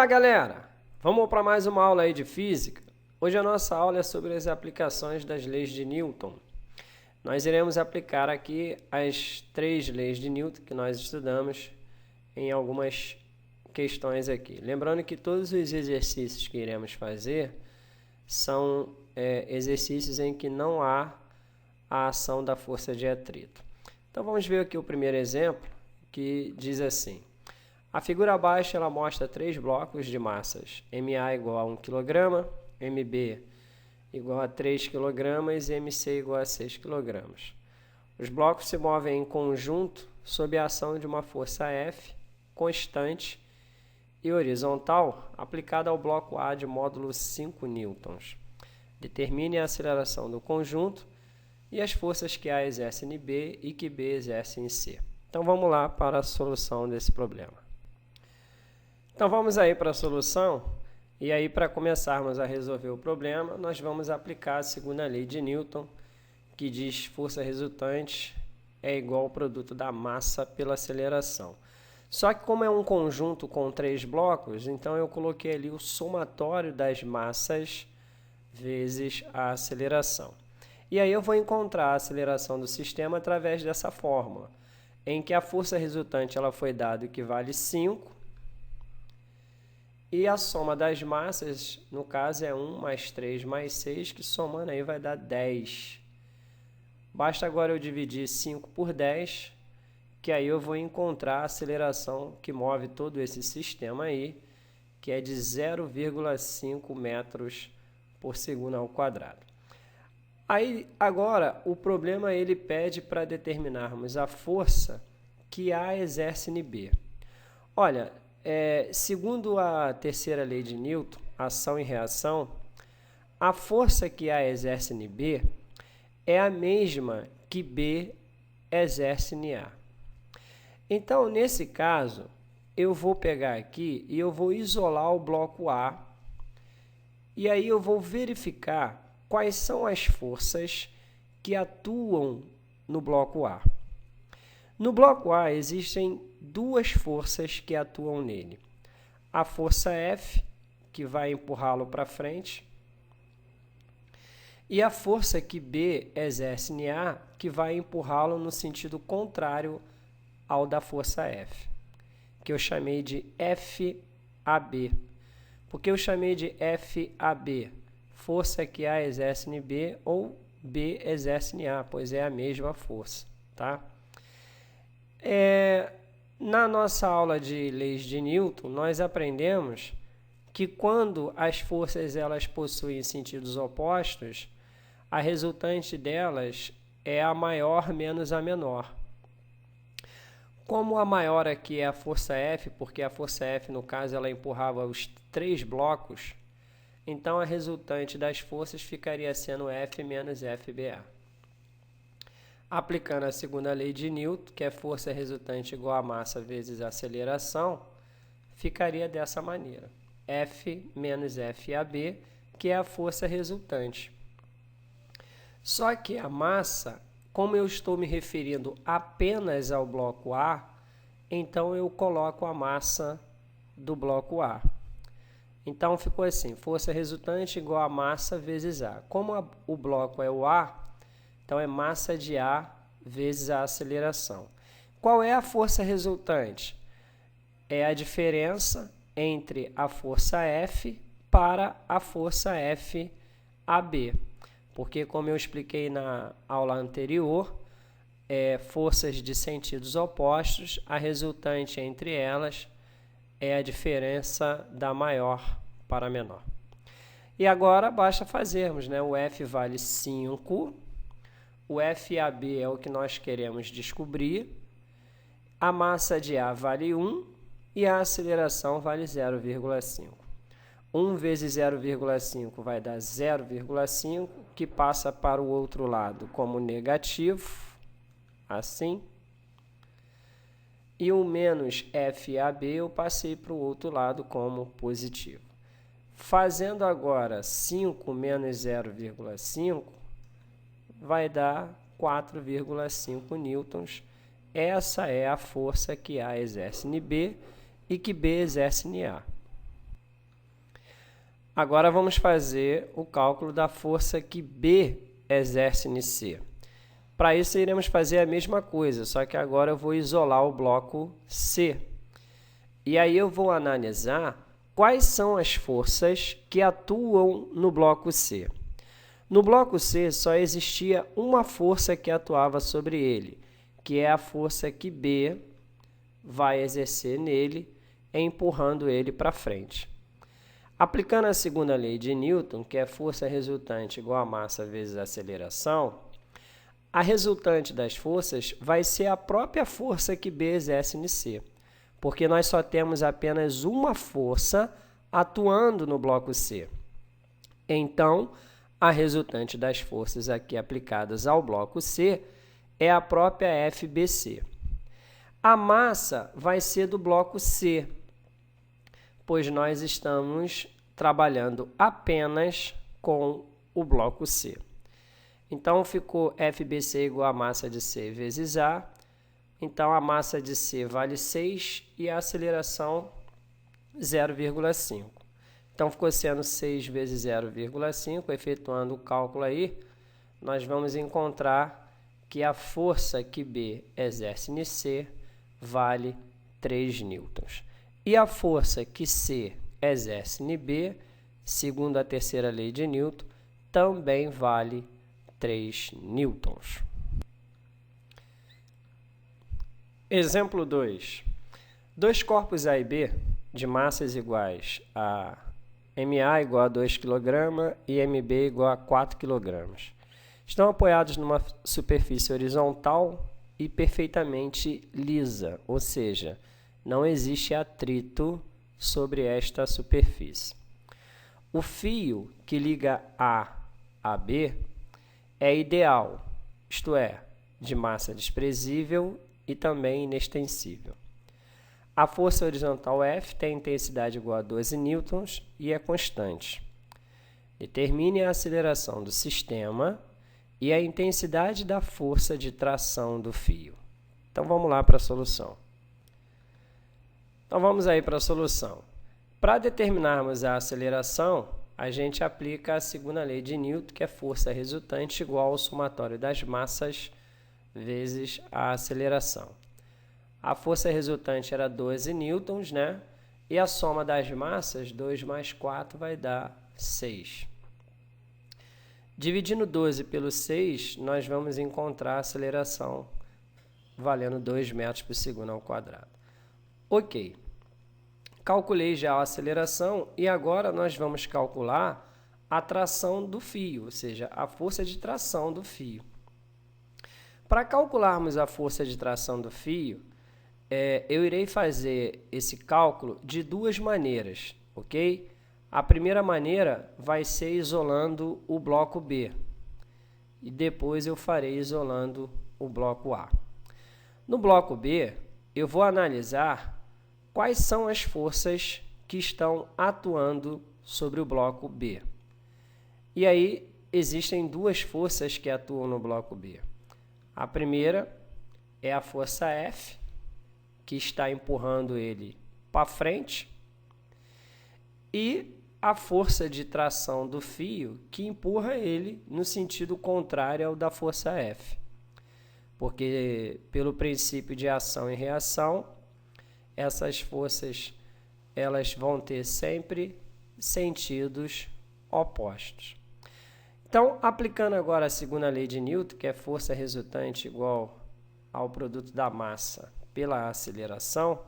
Olá, galera! Vamos para mais uma aula aí de física. Hoje a nossa aula é sobre as aplicações das leis de Newton. Nós iremos aplicar aqui as 3 leis de Newton que nós estudamos em algumas questões aqui. Lembrando que todos os exercícios que iremos fazer são exercícios em que não há a ação da força de atrito. Então vamos ver aqui o primeiro exemplo, que diz assim: a figura abaixo ela mostra 3 blocos de massas, MA igual a 1 kg, MB igual a 3 kg e MC igual a 6 kg. Os blocos se movem em conjunto sob a ação de uma força F constante e horizontal aplicada ao bloco A de módulo 5 newtons. Determine a aceleração do conjunto e as forças que A exerce em B e que B exerce em C. Então vamos lá para a solução desse problema. Então vamos aí para a solução, e aí para começarmos a resolver o problema, nós vamos aplicar a segunda lei de Newton, que diz força resultante é igual ao produto da massa pela aceleração. Só que como é um conjunto com 3 blocos, então eu coloquei ali o somatório das massas vezes a aceleração. E aí eu vou encontrar a aceleração do sistema através dessa fórmula, em que a força resultante ela foi dada que vale 5, e a soma das massas, no caso, é 1 mais 3 mais 6, que somando aí vai dar 10. Basta agora eu dividir 5 por 10, que aí eu vou encontrar a aceleração que move todo esse sistema aí, que é de 0,5 metros por segundo ao quadrado. Aí, agora, o problema ele pede para determinarmos a força que A exerce em B. Olha, segundo a terceira lei de Newton, ação e reação, a força que A exerce em B é a mesma que B exerce em A. Então, nesse caso, eu vou pegar aqui e eu vou isolar o bloco A, e aí eu vou verificar quais são as forças que atuam no bloco A. No bloco A existem 2 forças que atuam nele. A força F, que vai empurrá-lo para frente, e a força que B exerce em A, que vai empurrá-lo no sentido contrário ao da força F, que eu chamei de FAB. Por que eu chamei de FAB? Força que A exerce em B ou B exerce em A, pois é a mesma força, tá? Na nossa aula de leis de Newton, nós aprendemos que quando as forças elas possuem sentidos opostos, a resultante delas é a maior menos a menor. Como a maior aqui é a força F, porque a força F, no caso, ela empurrava os 3 blocos, então a resultante das forças ficaria sendo F menos FBA. Aplicando a segunda lei de Newton, que é força resultante igual a massa vezes a aceleração, ficaria dessa maneira. F menos FAB, que é a força resultante. Só que a massa, como eu estou me referindo apenas ao bloco A, então eu coloco a massa do bloco A. Então ficou assim, força resultante igual a massa vezes A. Como o bloco é o A, então, é massa de A vezes a aceleração. Qual é a força resultante? É a diferença entre a força F para a força FAB. Porque, como eu expliquei na aula anterior, forças de sentidos opostos, a resultante entre elas é a diferença da maior para a menor. E agora, basta fazermos, né? O F vale 5, o FAB é o que nós queremos descobrir, a massa de A vale 1 e a aceleração vale 0,5. 1 vezes 0,5 vai dar 0,5, que passa para o outro lado como negativo, assim. E o menos FAB eu passei para o outro lado como positivo. Fazendo agora 5 menos 0,5, vai dar 4,5 newtons. Essa é a força que A exerce em B e que B exerce em A. Agora vamos fazer o cálculo da força que B exerce em C. Para isso, iremos fazer a mesma coisa, só que agora eu vou isolar o bloco C. E aí eu vou analisar quais são as forças que atuam no bloco C. No bloco C só existia uma força que atuava sobre ele, que é a força que B vai exercer nele, empurrando ele para frente. Aplicando a segunda lei de Newton, que é força resultante igual a massa vezes a aceleração, a resultante das forças vai ser a própria força que B exerce em C, porque nós só temos apenas uma força atuando no bloco C. Então, a resultante das forças aqui aplicadas ao bloco C é a própria FBC. A massa vai ser do bloco C, pois nós estamos trabalhando apenas com o bloco C. Então, ficou FBC igual a massa de C vezes A. Então, a massa de C vale 6 e a aceleração 0,5. Então, ficou sendo 6 vezes 0,5. Efetuando o cálculo aí, nós vamos encontrar que a força que B exerce em C vale 3 newtons. E a força que C exerce em B, segundo a terceira lei de Newton, também vale 3 newtons. Exemplo 2. Dois corpos A e B, de massas iguais a MA igual a 2 kg e MB igual a 4 kg, estão apoiados numa superfície horizontal e perfeitamente lisa, ou seja, não existe atrito sobre esta superfície. O fio que liga A a B é ideal, isto é, de massa desprezível e também inextensível. A força horizontal F tem intensidade igual a 12 newtons e é constante. Determine a aceleração do sistema e a intensidade da força de tração do fio. Então, vamos lá para a solução. Então, vamos aí para a solução. Para determinarmos a aceleração, a gente aplica a segunda lei de Newton, que é força resultante igual ao somatório das massas vezes a aceleração. A força resultante era 12 newtons, né? E a soma das massas, 2 mais 4, vai dar 6. Dividindo 12 pelo 6, nós vamos encontrar a aceleração valendo 2 metros por segundo ao quadrado. Ok. Calculei já a aceleração e agora nós vamos calcular a tração do fio, ou seja, a força de tração do fio. Para calcularmos a força de tração do fio, eu irei fazer esse cálculo de duas maneiras, ok? A primeira maneira vai ser isolando o bloco B e depois eu farei isolando o bloco A. No bloco B, eu vou analisar quais são as forças que estão atuando sobre o bloco B. E aí, existem duas forças que atuam no bloco B. A primeira é a força F, que está empurrando ele para frente, e a força de tração do fio, que empurra ele no sentido contrário ao da força F. Porque, pelo princípio de ação e reação, essas forças elas vão ter sempre sentidos opostos. Então, aplicando agora a segunda lei de Newton, que é força resultante igual ao produto da massa pela aceleração,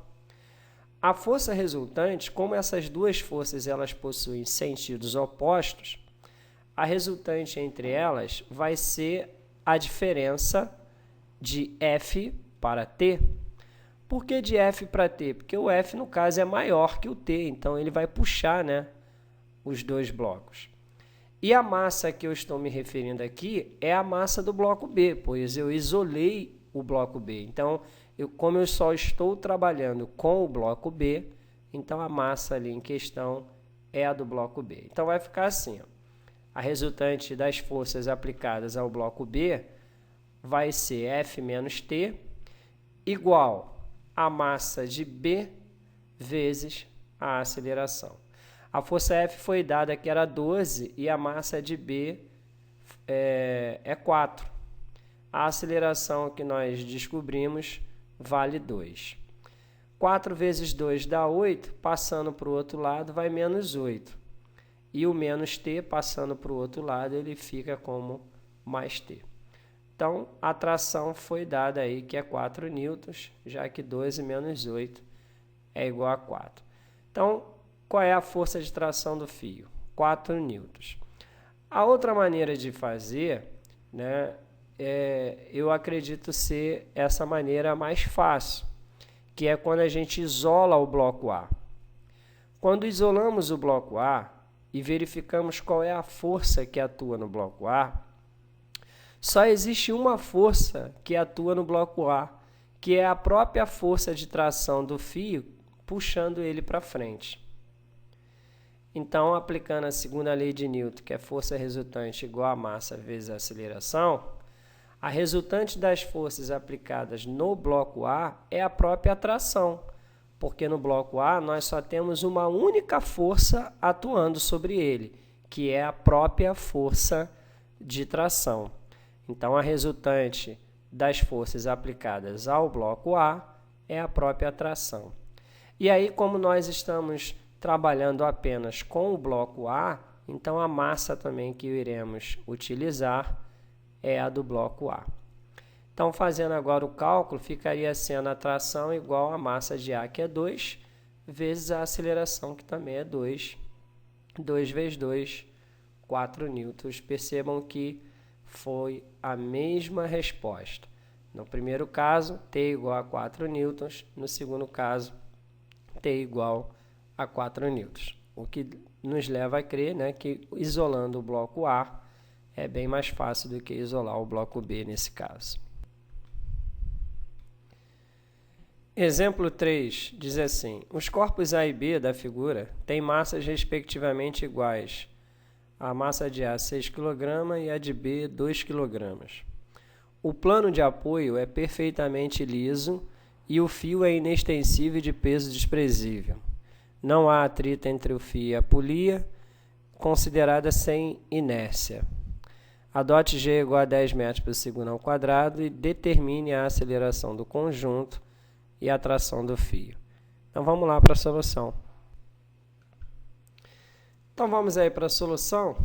a força resultante, como essas duas forças elas possuem sentidos opostos, a resultante entre elas vai ser a diferença de F para T. Por que de F para T? Porque o F, no caso, é maior que o T, então ele vai puxar, né, os dois blocos. E a massa que eu estou me referindo aqui é a massa do bloco B, pois eu isolei o bloco B. Então, como eu só estou trabalhando com o bloco B, então a massa ali em questão é a do bloco B. Então, vai ficar assim, ó. A resultante das forças aplicadas ao bloco B vai ser F menos T igual a massa de B vezes a aceleração. A força F foi dada que era 12 e a massa de B é 4. A aceleração que nós descobrimos vale 2. 4 vezes 2 dá 8, passando para o outro lado vai menos 8. E o menos T, passando para o outro lado, ele fica como mais T. Então, a tração foi dada aí que é 4 newtons, já que 12 menos 8 é igual a 4. Então, qual é a força de tração do fio? 4 newtons. A outra maneira de fazer, né, eu acredito ser essa maneira mais fácil, que é quando a gente isola o bloco A. Quando isolamos o bloco A e verificamos qual é a força que atua no bloco A, só existe uma força que atua no bloco A, que é a própria força de tração do fio puxando ele para frente. Então, aplicando a segunda lei de Newton, que é força resultante igual a massa vezes a aceleração, a resultante das forças aplicadas no bloco A é a própria tração, porque no bloco A nós só temos uma única força atuando sobre ele, que é a própria força de tração. Então, a resultante das forças aplicadas ao bloco A é a própria tração. E aí, como nós estamos trabalhando apenas com o bloco A, então a massa também que iremos utilizar é a do bloco A. Então, fazendo agora o cálculo, ficaria sendo a tração igual a massa de A, que é 2, vezes a aceleração, que também é 2. 2 vezes 2, 4 newtons. Percebam que foi a mesma resposta. No primeiro caso, T igual a 4 newtons. No segundo caso, T igual a 4 newtons. O que nos leva a crer, né, que isolando o bloco A é bem mais fácil do que isolar o bloco B nesse caso. Exemplo 3 diz assim: os corpos A e B da figura têm massas respectivamente iguais. A massa de A 6 kg e a de B 2 kg. O plano de apoio é perfeitamente liso e o fio é inextensível e de peso desprezível. Não há atrito entre o fio e a polia, considerada sem inércia. Adote G igual a 10 metros por segundo ao quadrado e determine a aceleração do conjunto e a tração do fio. Então, vamos lá para a solução. Então, vamos aí para a solução.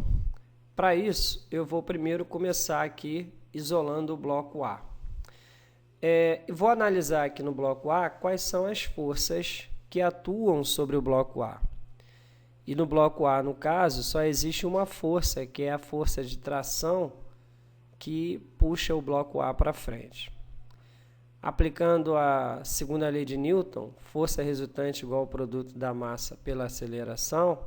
Para isso, eu vou primeiro começar aqui isolando o bloco A. Vou analisar aqui no bloco A quais são as forças que atuam sobre o bloco A. E no bloco A, no caso, só existe uma força, que é a força de tração que puxa o bloco A para frente. Aplicando a segunda lei de Newton, força resultante igual ao produto da massa pela aceleração,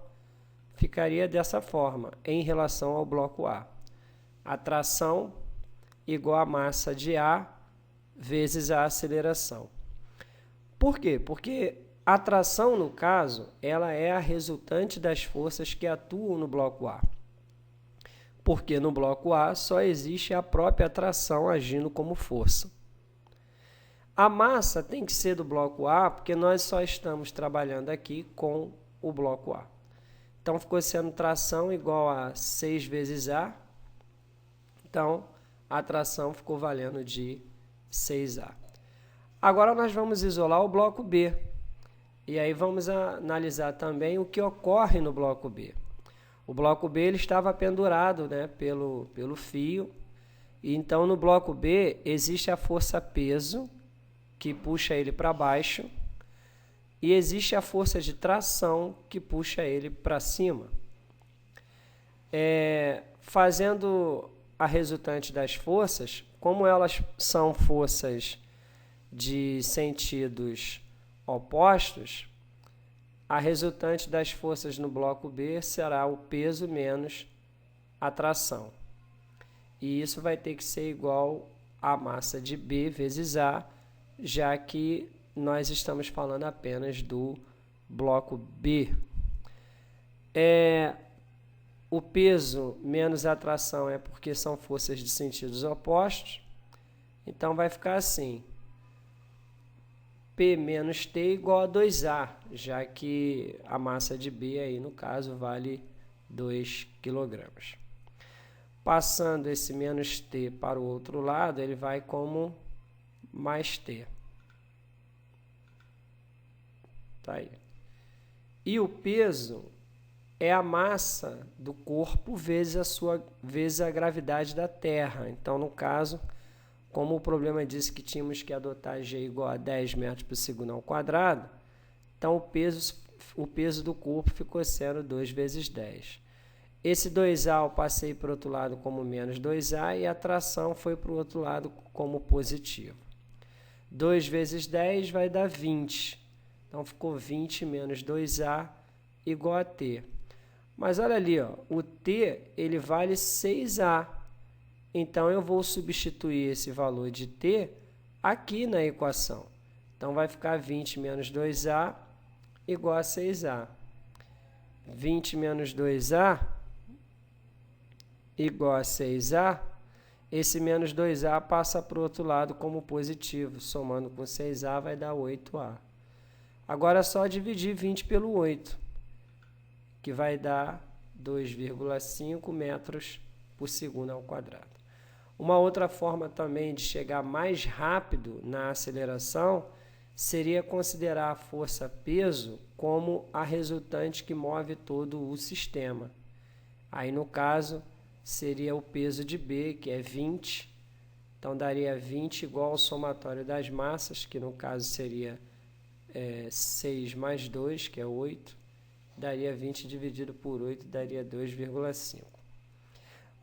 ficaria dessa forma, em relação ao bloco A. A tração igual a massa de A vezes a aceleração. Por quê? Porque a tração, no caso, ela é a resultante das forças que atuam no bloco A. Porque no bloco A só existe a própria tração agindo como força. A massa tem que ser do bloco A, porque nós só estamos trabalhando aqui com o bloco A. Então, ficou sendo tração igual a 6 vezes A. Então, a tração ficou valendo de 6A. Agora, nós vamos isolar o bloco B. E aí, vamos analisar também o que ocorre no bloco B. O bloco B ele estava pendurado, né, pelo fio. E, então, no bloco B, existe a força peso, que puxa ele para baixo. E existe a força de tração que puxa ele para cima. Fazendo a resultante das forças, como elas são forças de sentidos opostos, a resultante das forças no bloco B será o peso menos a tração. E isso vai ter que ser igual a massa de B vezes A, já que nós estamos falando apenas do bloco B. O peso menos a tração é porque são forças de sentidos opostos. Então, vai ficar assim. P menos T é igual a 2A, já que a massa de B aí no caso vale 2 kg. Passando esse menos T para o outro lado, ele vai como mais T. Tá aí. E o peso é a massa do corpo vezes a gravidade da Terra. Então, no caso, como o problema disse que tínhamos que adotar G igual a 10 metros por segundo ao quadrado, então o peso do corpo ficou sendo 2 vezes 10. Esse 2A eu passei para o outro lado como menos 2A e a tração foi para o outro lado como positivo. 2 vezes 10 vai dar 20. Então, ficou 20 menos 2A igual a T. Mas olha ali, ó, o T ele vale 6A. Então, eu vou substituir esse valor de T aqui na equação. Então, vai ficar 20 menos 2A igual a 6A. 20 menos 2A igual a 6A. Esse menos 2A passa para o outro lado como positivo. Somando com 6A vai dar 8A. Agora é só dividir 20 pelo 8, que vai dar 2,5 metros por segundo ao quadrado. Uma outra forma também de chegar mais rápido na aceleração seria considerar a força-peso como a resultante que move todo o sistema. Aí, no caso, seria o peso de B, que é 20. Então, daria 20 igual ao somatório das massas, que no caso seria 6 mais 2, que é 8. Daria 20 dividido por 8, daria 2,5.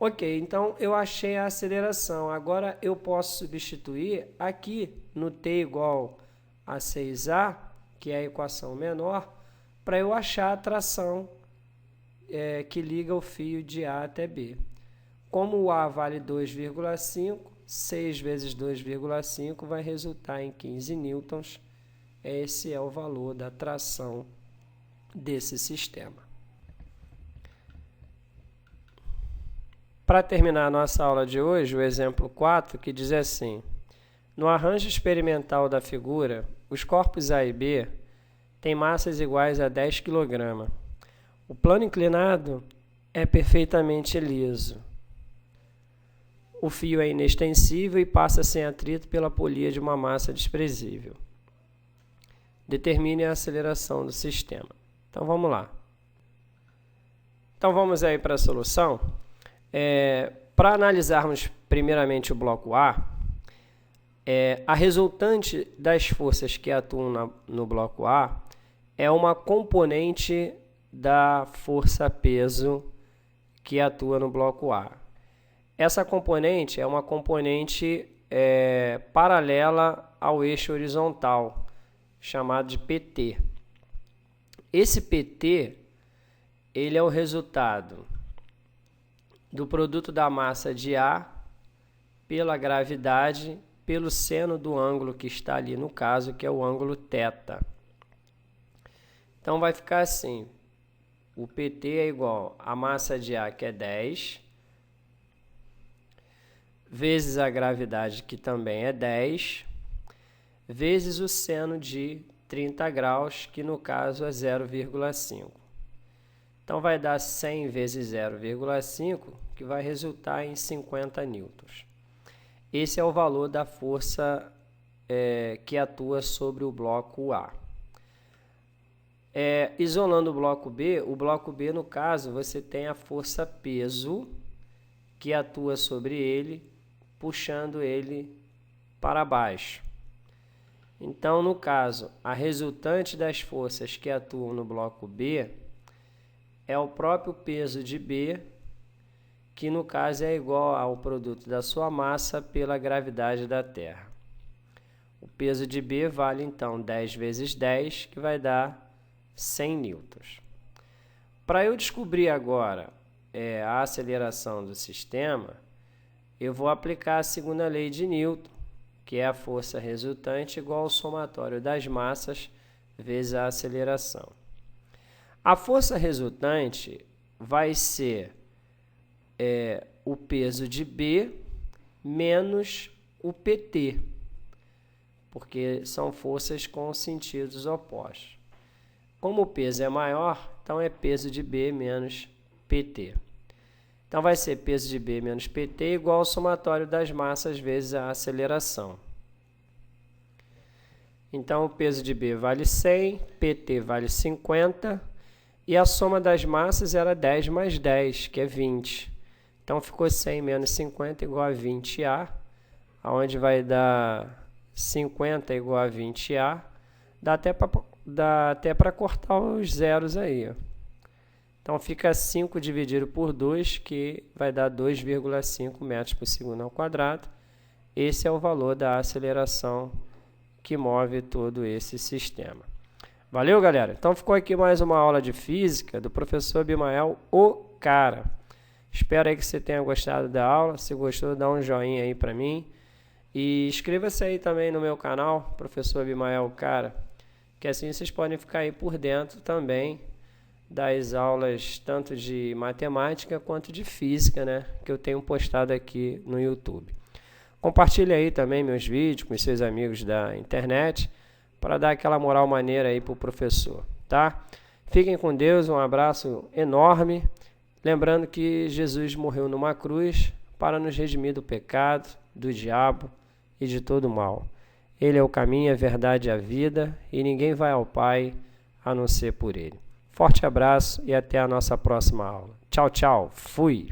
Ok, então eu achei a aceleração. Agora eu posso substituir aqui no T igual a 6A, que é a equação menor, para eu achar a tração que liga o fio de A até B. Como o A vale 2,5, 6 vezes 2,5 vai resultar em 15 newtons. Esse é o valor da tração desse sistema. Para terminar a nossa aula de hoje, o exemplo 4, que diz assim: no arranjo experimental da figura, os corpos A e B têm massas iguais a 10 kg. O plano inclinado é perfeitamente liso. O fio é inextensível e passa sem atrito pela polia de uma massa desprezível. Determine a aceleração do sistema. Então, vamos lá. Então, vamos aí para a solução. Para analisarmos primeiramente o bloco A, a resultante das forças que atuam no bloco A é uma componente da força-peso que atua no bloco A. Essa componente é uma componente paralela ao eixo horizontal, chamado de PT. Esse PT ele é o resultado do produto da massa de A pela gravidade, pelo seno do ângulo que está ali no caso, que é o ângulo θ. Então, vai ficar assim, o PT é igual a massa de A, que é 10, vezes a gravidade, que também é 10, vezes o seno de 30 graus, que no caso é 0,5. Então, vai dar 100 vezes 0,5, que vai resultar em 50 newtons. Esse é o valor da força que atua sobre o bloco A. Isolando o bloco B, no caso, você tem a força peso que atua sobre ele, puxando ele para baixo. Então, no caso, a resultante das forças que atuam no bloco B é o próprio peso de B, que no caso é igual ao produto da sua massa pela gravidade da Terra. O peso de B vale, então, 10 vezes 10, que vai dar 100 newtons. Para eu descobrir agora a aceleração do sistema, eu vou aplicar a segunda lei de Newton, que é a força resultante igual ao somatório das massas vezes a aceleração. A força resultante vai ser o peso de B menos o PT. porque são forças com sentidos opostos. Como o peso é maior, então é peso de B menos PT. Então vai ser peso de B menos PT igual ao somatório das massas vezes a aceleração. Então o peso de B vale 100, PT vale 50 e a soma das massas era 10 mais 10, que é 20. Então ficou 100 menos 50 igual a 20A, onde vai dar 50 igual a 20A. Dá até para cortar os zeros aí, ó. Então fica 5 dividido por 2, que vai dar 2,5 metros por segundo ao quadrado. Esse é o valor da aceleração que move todo esse sistema. Valeu, galera? Então ficou aqui mais uma aula de física do professor Abimael Ocara. Espero aí que você tenha gostado da aula. Se gostou, dá um joinha aí para mim. E inscreva-se aí também no meu canal, professor Abimael Ocara, que assim vocês podem ficar aí por dentro também das aulas tanto de matemática quanto de física, né, que eu tenho postado aqui no YouTube. Compartilhe aí também meus vídeos com seus amigos da internet para dar aquela moral maneira aí para o professor, tá? Fiquem com Deus, um abraço enorme. Lembrando que Jesus morreu numa cruz para nos redimir do pecado, do diabo e de todo o mal. Ele é o caminho, a verdade e a vida, e ninguém vai ao Pai a não ser por Ele. Forte abraço e até a nossa próxima aula. Tchau, tchau. Fui!